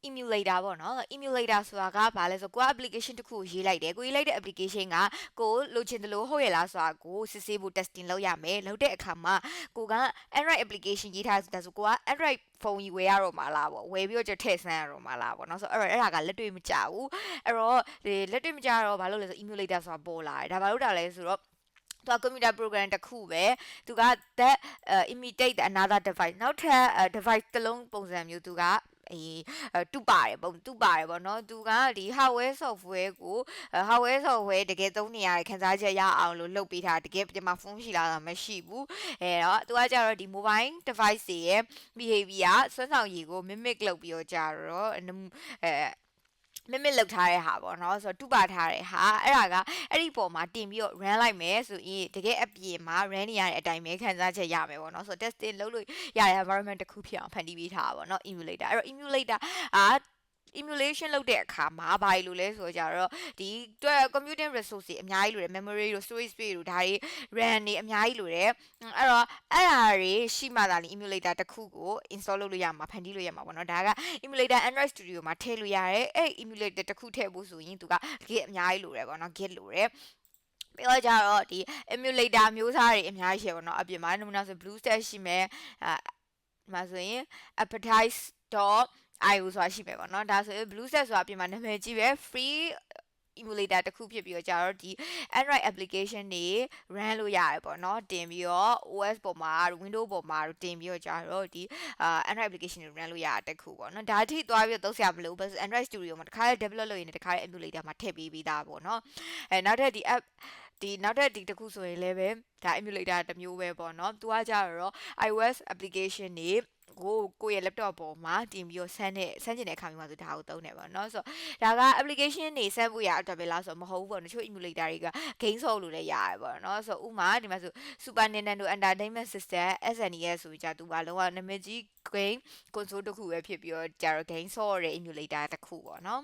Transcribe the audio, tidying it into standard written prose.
emulator ပေါ့နော် emulator ဆိုတာကဘာလဲဆိုကိုက application တစ်ခုကိုရေးလိုက်တယ်ကိုရေးလိုက်တဲ့ application ကကိုလိုချင်တယ်လို့ဟုတ်ရဲ့လားဆိုတာကိုစစ်ဆေးဖို့ testing လုပ်ရမယ်လုပ်တဲ့အခါမှာကိုက Android application ရေးထားတာဆိုကိုက Android ဖုန်းကြီးဝယ်ရတော့မှာလားပေါ့ဝယ်ပြီးတော့ထည့်ဆန်းရတော့မှာလားပေါ့နော်ဆိုတော့အဲ့ဒါကလက်တွေ့မကြဘူးအဲ့တော့လက်တွေ့မကြတော့ဘာလို့လဲဆို emulator ဆိုတာပေါ်လာတယ်ဒါဘာလို့တာလဲဆိုတော့သူက computer program တစ်ခုပဲသူက that imitate another device နောက်ထပ် device တစ်လုံးပုံစံမျိုးသူကတူပါတယ်ပေါ့နော်သူကဒီ hardware software ကို hardware software တကယ်သုံးနေရတဲ့ခန်းစားချက်ရအောင်လို့လုပ်ပေးထားတကယ်ပြန်မဖုန်းရှိလာတာမရှိဘူးအဲ့တော့သူကကြတော့ဒီ mobile device တွေရဲ့ behavior စွမ်းဆောင်ရည်ကို mimic လုပ်ပြီးတော့ကြတော့mimic လောက်ထားတဲ့ဟာပေါ့နော်ဆိုတော့တူပါထားတဲ့ဟာအဲ့ဒါကအဲ့ဒီပေါ်မှာတင်ပြီးတော့ run လိုက်မယ်ဆိုရင်တကယ်အပြင်မှာ run နေရတဲ့အတိုင်းပဲခံစားချက်ရမယ်ပေါ့နော်ဆိုတော့ testing လုပ်လို့ရတဲ့ environment တစ်ခုဖြစ်အောင်ဖန်တီးပေးထားတာပေါ့နော် emulator အဲ့တော့ emulator အာ emulation လုပ်တဲ့အခါမှာဘာလို့လဲဆိုကြတော့ဒီ computing resource တွေအများကြီးလိုတယ် memory တို့ storage space တို့ဒါတွေ RAM တွေအများကြီးလိုတယ်အဲ့တော့အဲ့ဒါတွေရှိမှသာလျှင် emulator တစ်ခုကို install လုပ်လို့ရမှာဖန်တီးလို့ရမှာပေါ့နော်ဒါက emulator Android Studio မှာထည့်လို့ရတယ်အဲ့ emulator တစ်ခုထည့်ဖို့ဆိုရင်သူက git အများကြီးလိုတယ်ပေါ့နော် git လိုတယ်ပြီးတော့ကြတော့ဒီ emulator မျိုးစားတွေအများကြီးရှိပေါ့နော်အပြင်မှာနမူနာဆို BlueStacks ရှိမယ်ဒီမှာဆိုရင် appetize.io ဆိုတာရှိမယ်ပေါ့နော်ဒါဆိုရင် BlueStacks ဆိုတာအပြင်မှာနာမည်ကြီးပဲ free emulator တစ်ခုဖြစ်ပြီးတော့ကြတော့ဒီ Android application တွေ run လို့ရတယ်ပေါ့နော်တင်ပြီးတော့ OS ပေါ်မှာ Windows ပေါ်မှာတင်ပြီးတော့ကြတော့ဒီAndroid application တွေ run လို့ရတဲ့တစ်ခုပေါ့နော်ဒါအထိသွားပြီးတော့သုံးစရာမလိုဘူး Android Studio မှာတစ်ခါလေး develop လုပ်ရင်တစ်ခါလေး emulator မှာထည့်ပေးပြီးသားပေါ့နော်နောက်ထပ်ဒီ app နောက်ထပ်ဒီတစ်ခုဆိုရင်လည်းပဲဒါ emulator တစ်မျိုးပဲပေါ့နော်သူကကြတော့ iOS application တွေကိုယ့်ရဲ့ laptop ပေါ်မှာတင်ပြီးတော့ဆန်းကျင်တဲ့အခါမျိုးမှာဆိုဒါကိုသုံးတယ်ပေါ့နော်ဆိုတော့ဒါက application တွေဆန်းဖို့ရအတွက်ပဲလားဆိုတော့မဟုတ်ဘူးပေါ့တချို့ emulator တွေက game ဆော့လို့လည်းရတယ်ပေါ့နော်ဆိုတော့ဥမာဒီမှာဆို Super Nintendo Entertainment System SNES ဆိုကြသူကလုံးဝနာမည်ကြီး game console တစ်ခုပဲဖြစ်ပြီးတော့ကြတော့ game ဆော့ရတဲ့ emulator တစ်ခုပေါ့နော်